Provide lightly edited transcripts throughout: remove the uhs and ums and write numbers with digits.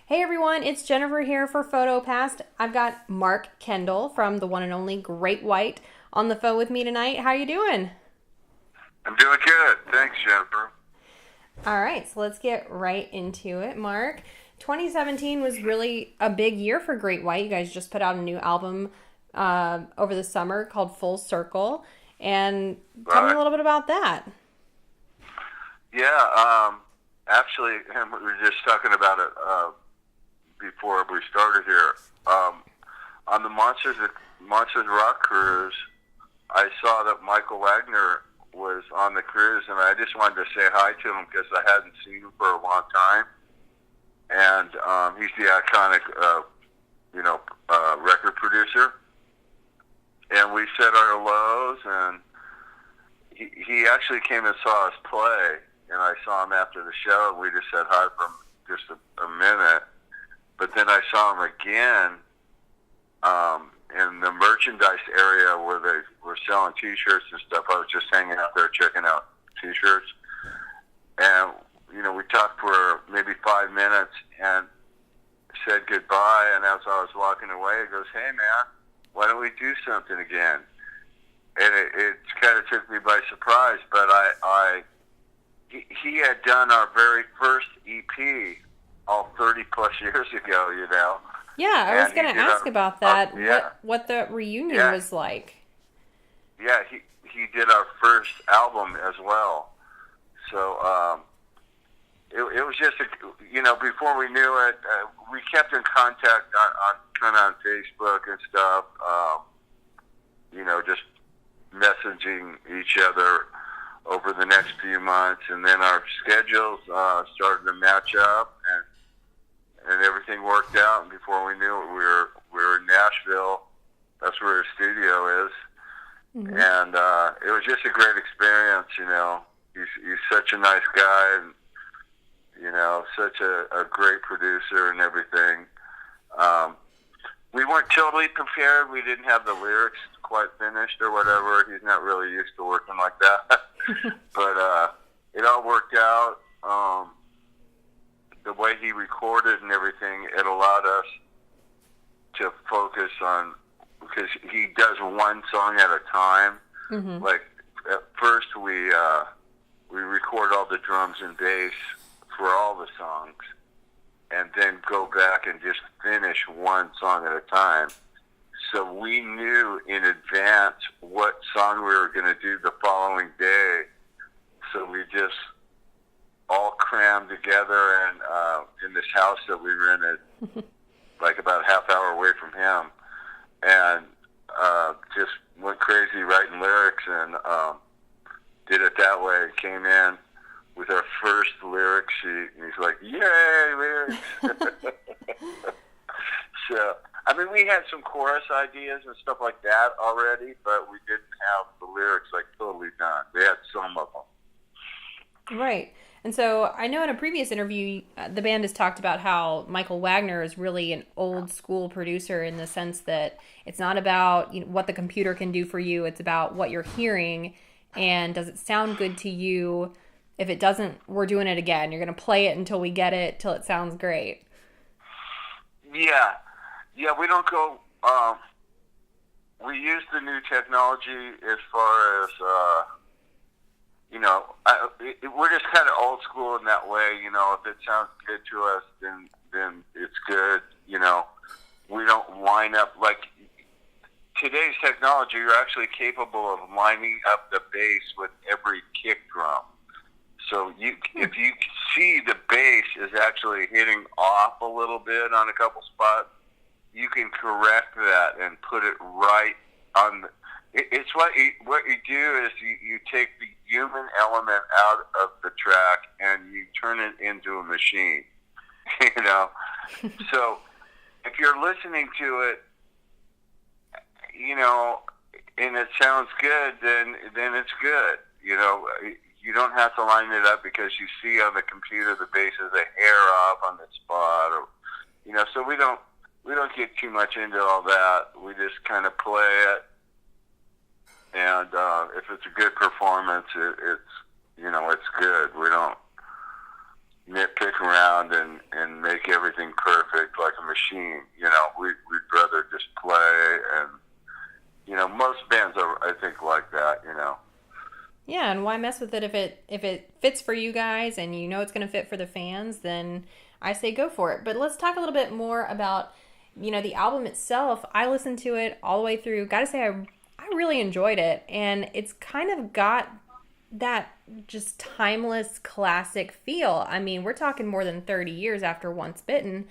Hey everyone, it's Jennifer here for Photopassed. I've got Mark Kendall from the one and only Great White on the phone with me tonight. How you doing? I'm doing good. Thanks, Jennifer. All right, so let's get right into it. Mark, 2017 was really a big year for Great White. You guys just put out a new album over the summer called Full Circle. And tell me a Right. little bit about that. Yeah, actually, and we were just talking about it before we started here. On the Monsters Rock cruise, I saw that Michael Wagner was on the cruise, and I just wanted to say hi to him because I hadn't seen him for a long time. And he's the iconic, record producer. And we said our hellos, and he actually came and saw us play, and I saw him after the show, and we just said hi for just a minute. But then I saw him again in the merchandise area where they were selling T-shirts and stuff. I was just hanging out there checking out T-shirts, and we talked for maybe 5 minutes and said goodbye. And as I was walking away, he goes, "Hey man, why don't we do something again?" And it kind of took me by surprise, but he had done our very first EP all 30 plus years ago, Yeah, I was and he going to did ask about that. yeah, What the reunion yeah, was like. yeah, he did our first album as well. So, it was just, before we knew it, we kept in contact on kind of on Facebook and stuff, just messaging each other over the next few months, and then our schedules started to match up, and everything worked out. And before we knew it, we were in Nashville. That's where his studio is, Hmm. and it was just a great experience. He's such a nice guy, and such a great producer and everything. We weren't totally prepared. We didn't have the lyrics quite finished or whatever. He's not really used to working like that. But it all worked out. The way he recorded and everything, it allowed us to focus on, because he does one song at a time. Hmm. Like at first we record all the drums and bass for all the songs, and then go back and just finish one song at a time. So we knew in advance what song we were going to do the following day. So we just all crammed together and in this house that we rented, like about a half hour away from him, and just went crazy writing lyrics, and did it that way. Came in with our first lyric sheet, and he's like, "Yay, lyrics!" So, I mean, we had some chorus ideas and stuff like that already, but we didn't have the lyrics like totally done. We had some of them. Right. And so I know in a previous interview, the band has talked about how Michael Wagner is really an old school producer in the sense that it's not about what the computer can do for you. It's about what you're hearing and does it sound good to you? If it doesn't, we're doing it again. You're going to play it until we get it, till it sounds great. Yeah, yeah. We don't go. We use the new technology as far as we're just kind of old school in that way. If it sounds good to us, then it's good. We don't line up like today's technology. You're actually capable of lining up the bass with every kick drum. So if you see the bass is actually hitting off a little bit on a couple spots, you can correct that and put it right on the. It's what you do is you take the human element out of the track and you turn it into a machine. you know. So if you're listening to it, and it sounds good, then it's good. You don't have to line it up because you see on the computer the bass is a hair off on the spot, or So we don't get too much into all that. We just kind of play it, and if it's a good performance, it's good. nitpick around and make everything perfect like a machine. We'd rather just play, and most bands are, I think, like that. Yeah, and why mess with it if it fits for you guys and you know it's going to fit for the fans? Then I say go for it. But let's talk a little bit more about the album itself. I listened to it all the way through. Got to say, I really enjoyed it, and it's kind of got that just timeless classic feel. I mean, we're talking more than 30 years after Once Bitten.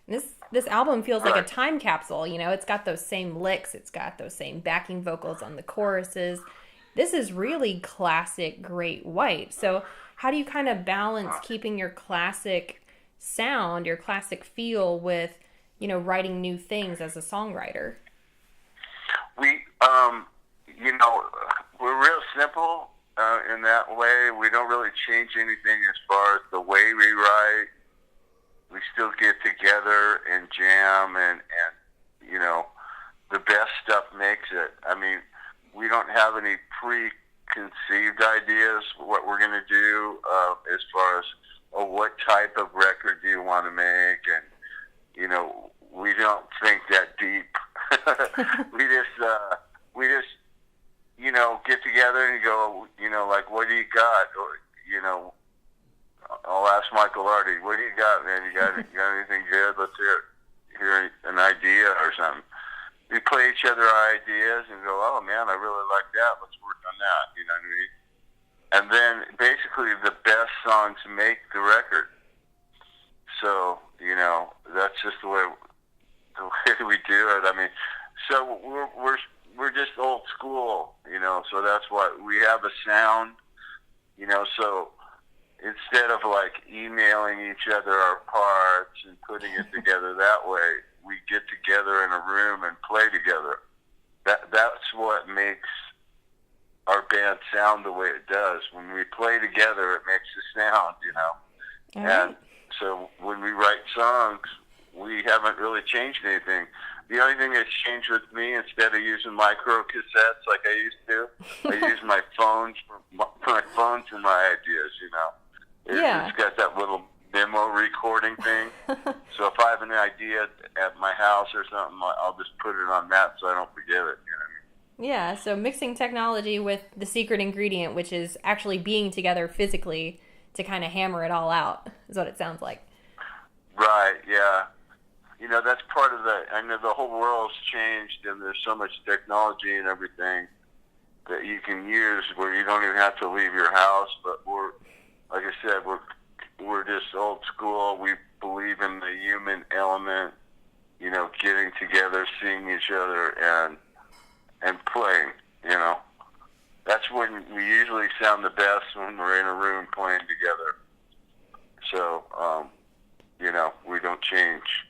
This album feels like a time capsule. It's got those same licks, it's got those same backing vocals on the choruses. This is really classic Great White. So how do you kind of balance keeping your classic sound, your classic feel with, writing new things as a songwriter? We're real simple in that way. We don't really change anything as far as the way we write. We still get together and jam, and the best stuff makes it. I mean, we don't have any preconceived ideas what we're going to do as far as what type of record do you want to make, and we don't think that deep. we just get together and go, like, what do you got? Or I'll ask Michael Artie, what do you got, man? You got anything good? Let's hear an idea or something. We play each other our ideas and go, oh man, I really like that. Let's work on that. You know what I mean? And then basically the best songs make the record. So that's just the way we do it. I mean, so we're just old school. So that's why we have a sound. So instead of like emailing each other our parts and putting it together that way, we get together in a room and play together. That's what makes our band sound the way it does. When we play together, it makes the sound, All right. And so when we write songs, we haven't really changed anything. The only thing that's changed with me, instead of using micro cassettes like I used to, I use my phone for my ideas. Yeah. It's got that little memo recording thing. So if I have an idea at my house or something, I'll just put it on that so I don't forget it. You know what I mean? Yeah, so mixing technology with the secret ingredient, which is actually being together physically to kind of hammer it all out, is what it sounds like. Right, yeah. That's part of I know the whole world's changed, and there's so much technology and everything that you can use where you don't even have to leave your house. But like I said, we're just old school. We believe in the human element, getting together, seeing each other, and playing. That's when we usually sound the best, when we're in a room playing together. So, we don't change.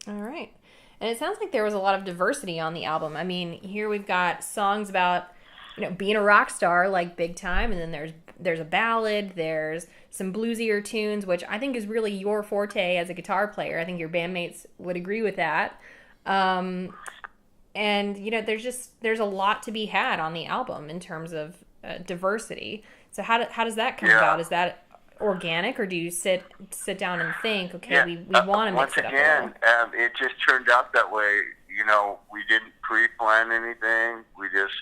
All right. And it sounds like there was a lot of diversity on the album. I mean, here we've got songs about, being a rock star, like Big Time, and then there's a ballad, there's some bluesier tunes, which I think is really your forte as a guitar player. I think your bandmates would agree with that. And, there's a lot to be had on the album in terms of diversity. So how does that come about? Is that organic, or do you sit down and think, okay, we want to mix it up? Once again, it just turned out that way. We didn't pre-plan anything. We just,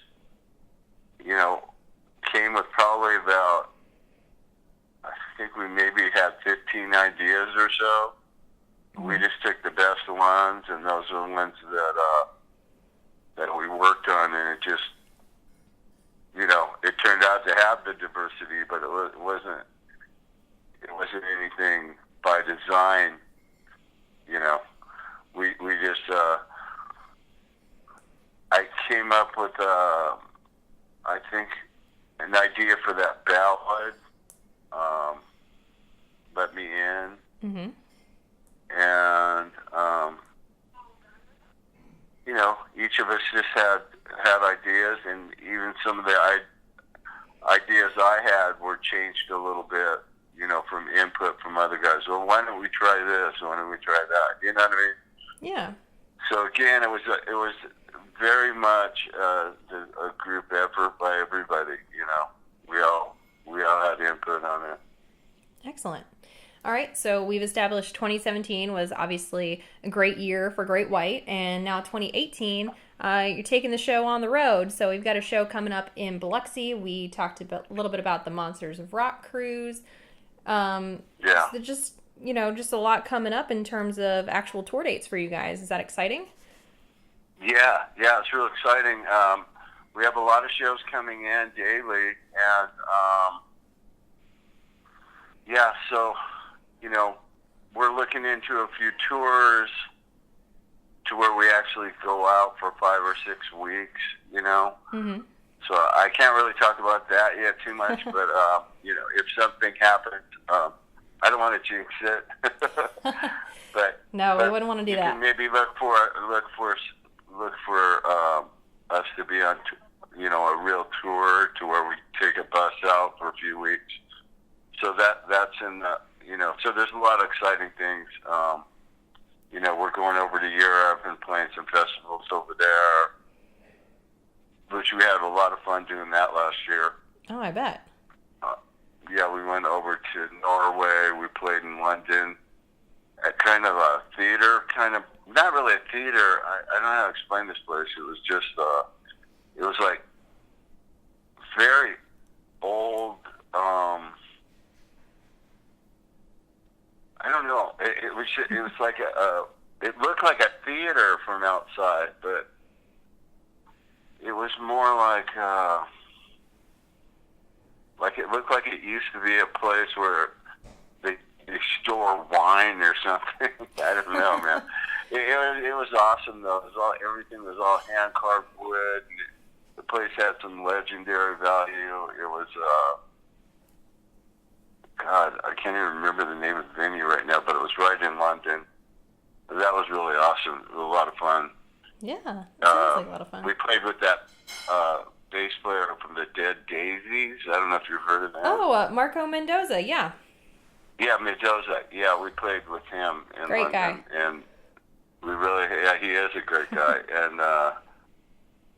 came with probably about, I think we maybe had 15 ideas or so. Mm-hmm. We just took the best ones, and those are the ones that we worked on, and it just, it turned out to have the diversity, but it wasn't anything by design. We just I came up with I think an idea for that ballad, Let Me In. Mm-hmm. And each of us just had ideas, and even some of the ideas I had were changed a little bit, from input from other guys. Well, why don't we try this? Why don't we try that? You know what I mean? Yeah. So again, it was very much a group effort by everybody. We all had input on it. Excellent. All right, so we've established 2017 was obviously a great year for Great White, and now 2018, you're taking the show on the road. So we've got a show coming up in Biloxi. We talked a little bit about the Monsters of Rock cruise. So just a lot coming up in terms of actual tour dates for you guys. Is that exciting? Yeah, it's real exciting. We have a lot of shows coming in daily, and so we're looking into a few tours to where we actually go out for 5 or 6 weeks. Mm-hmm. So I can't really talk about that yet too much, but if something happens, I don't want to jinx it. but we wouldn't want to do that. Can maybe look for us to be on, a real tour to where we take a bus out for a few weeks. So that's in the, so there's a lot of exciting things. We're going over to Europe and playing some festivals over there, which we had a lot of fun doing that last year. Oh, I bet. We went over to Norway. We played in London at kind of a theater, not really a theater. I don't know how to explain this place. It was just, it was like very old, I don't know. It was like it looked like a theater from outside, but it was more like it looked like it used to be a place where they store wine or something. I don't know, man. It was awesome though. Everything was all hand carved wood. The place had some legendary value. It was God, I can't even remember the name of the venue right now, but it was right in London. That was really awesome. It was a lot of fun. Yeah, sounds like a lot of fun. We played with that bass player from the Dead Daisies. I don't know if you've heard of that. Oh, Marco Mendoza, yeah. Yeah, Mendoza. Yeah, we played with him in great London. Guy. And we really, he is a great guy. And,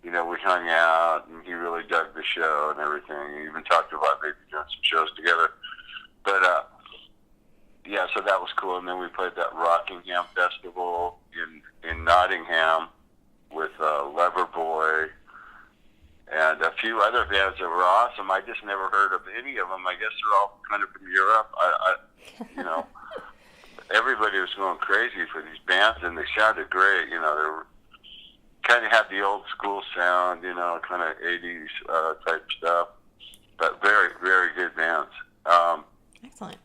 we hung out, and he really dug the show and everything. We even talked about maybe doing some shows together. But, so that was cool. And then we played that Rockingham Festival in Nottingham with Loverboy and a few other bands that were awesome. I just never heard of any of them. I guess they're all kind of from Europe. Everybody was going crazy for these bands, and they sounded great. They were kind of had the old school sound, kind of 80s type stuff, but very, very good bands. Excellent.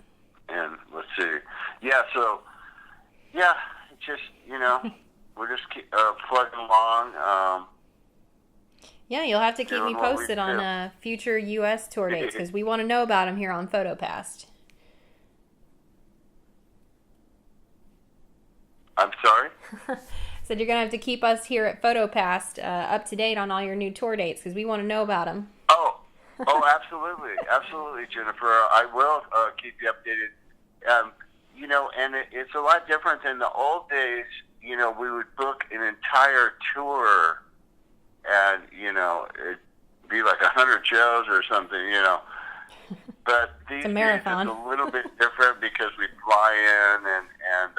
And let's see. It's just, we're just plugging along. You'll have to keep me posted on future U.S. tour dates, because we want to know about them here on Photopassed. I'm sorry? Said you're going to have to keep us here at Photopassed up to date on all your new tour dates, because we want to know about them. Oh, absolutely. Absolutely, Jennifer. I will keep you updated. And it's a lot different than the old days. We would book an entire tour, and, it'd be like 100 shows or something, But these days it's a little bit different because we fly in and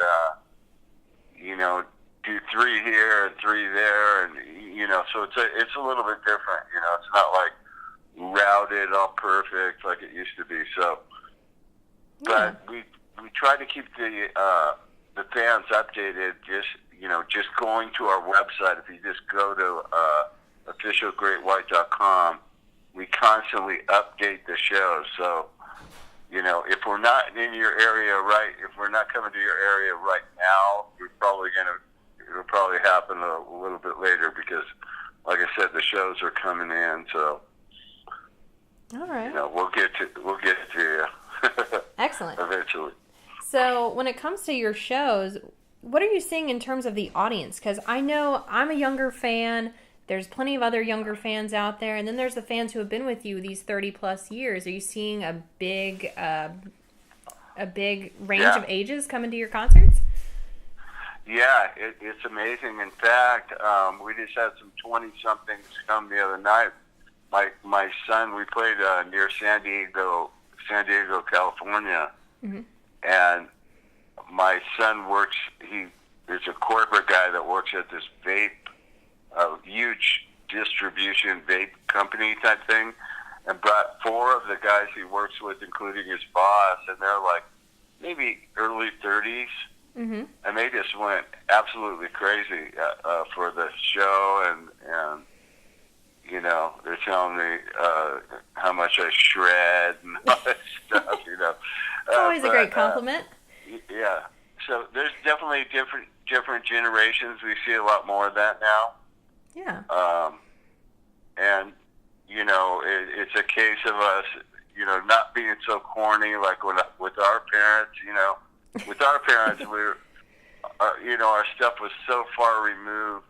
do 3 here and 3 there, and, so it's a little bit different, It's not like routed all perfect like it used to be. So, but we try to keep the fans updated. Just going to our website. If you just go to officialgreatwhite.com, we constantly update the show. So, if we're not in your area if we're not coming to your area right now, it'll probably happen a little bit later because, like I said, the shows are coming in. So. All right. We'll get to you. Excellent. Eventually. So, when it comes to your shows, what are you seeing in terms of the audience? Because I know I'm a younger fan. There's plenty of other younger fans out there, and then there's the fans who have been with you these 30+ years. Are you seeing a big range of ages coming to your concerts? Yeah, it's amazing. In fact, we just had some 20-somethings come the other night. My son, we played near San Diego, California, mm-hmm. and my son works. He is a corporate guy that works at this huge distribution vape company type thing, and brought 4 of the guys he works with, including his boss, and they're like maybe early 30s, and they just went absolutely crazy for the show, and you know, they're telling me how much I shred and all that stuff, you know. It's always a great compliment. Yeah. So there's definitely different generations. We see a lot more of that now. Yeah. And, you know, it's a case of us, you know, not being so corny like with our parents, you know. With our parents, you know, our stuff was so far removed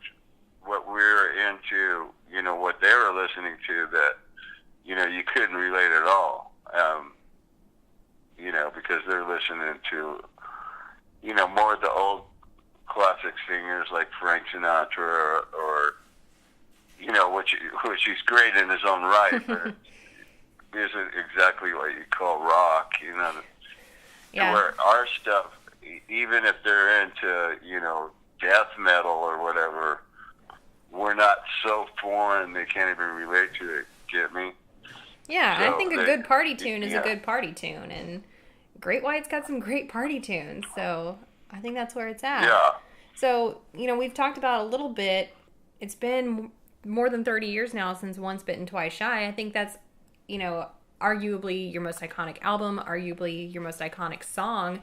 what we were into, you know, what they were listening to, that, you know, you couldn't relate at all. You know, because they're listening to, you know, more of the old classic singers like Frank Sinatra or you know, which is great in his own right, but it isn't exactly what you call rock, you know. Yeah. Where our stuff, even if they're into, you know, death metal or whatever, we're not so foreign they can't even relate to it. Get me? Yeah, So I think a good party tune is a good party tune, and Great White's got some great party tunes, so I think that's where it's at. Yeah. So, you know, we've talked about a little bit, it's been more than 30 years now since Once Bitten, Twice Shy. I think that's, you know, arguably your most iconic album, arguably your most iconic song.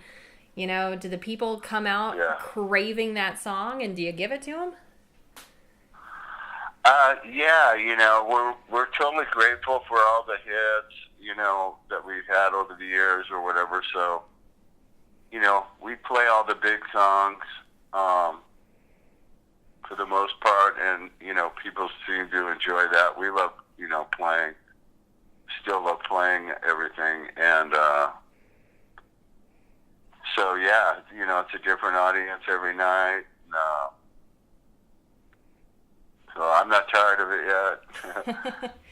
You know, do the people come out craving that song, and do you give it to them? Yeah, you know, we're totally grateful for all the hits, you know, that we've had over the years or whatever. So, you know, we play all the big songs for the most part, and, you know, people seem to enjoy that. We love, you know, still love playing everything. And so, yeah, you know, it's a different audience every night. So I'm not tired of it yet.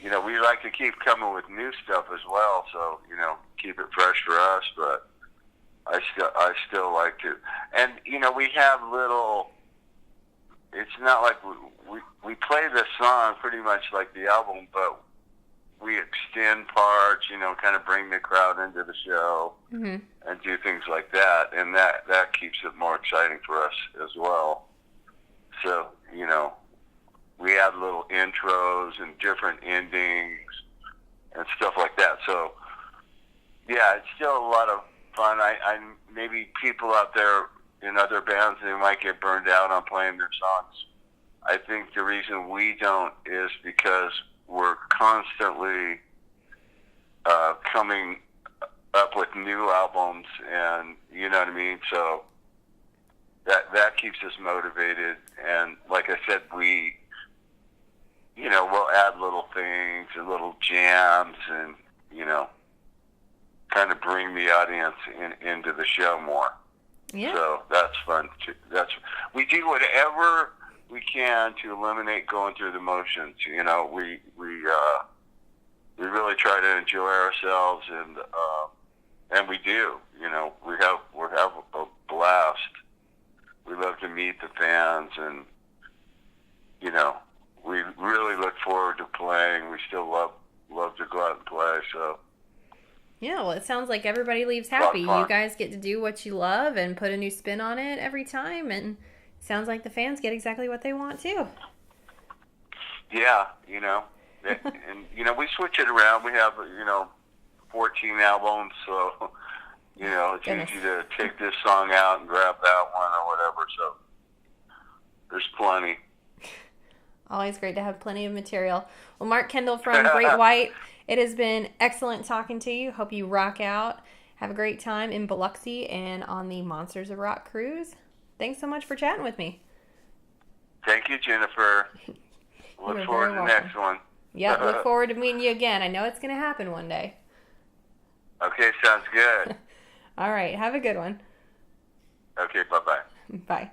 You know, we like to keep coming with new stuff as well, so, you know, keep it fresh for us, but I still like to. And, you know, we have little, it's not like we play the song pretty much like the album, but we extend parts, you know, kind of bring the crowd into the show and do things like that, and that keeps it more exciting for us as well. So, you know, we add little intros and different endings and stuff like that. So, yeah, it's still a lot of fun. I maybe people out there in other bands, they might get burned out on playing their songs. I think the reason we don't is because we're constantly coming up with new albums, and you know what I mean? So that keeps us motivated. And like I said, you know, we'll add little things and little jams and, you know, kind of bring the audience into the show more. Yeah. So that's fun too. We do whatever we can to eliminate going through the motions. You know, we really try to enjoy ourselves, and we do. You know, we have a blast. We love to meet the fans, and you know, we really look forward to playing. We still love to go out and play. So. Yeah, well, it sounds like everybody leaves happy. You guys get to do what you love and put a new spin on it every time, and it sounds like the fans get exactly what they want too. Yeah, you know, and you know, we switch it around. We have, you know, 14 albums, so you know, it's easy to take this song out and grab that one or whatever. So there's plenty. Always great to have plenty of material. Well, Mark Kendall from Great White, it has been excellent talking to you. Hope you rock out. Have a great time in Biloxi and on the Monsters of Rock cruise. Thanks so much for chatting with me. Thank you, Jennifer. Look forward to the next one. Yep, look forward to meeting you again. I know it's going to happen one day. Okay, sounds good. All right, have a good one. Okay, bye-bye. Bye.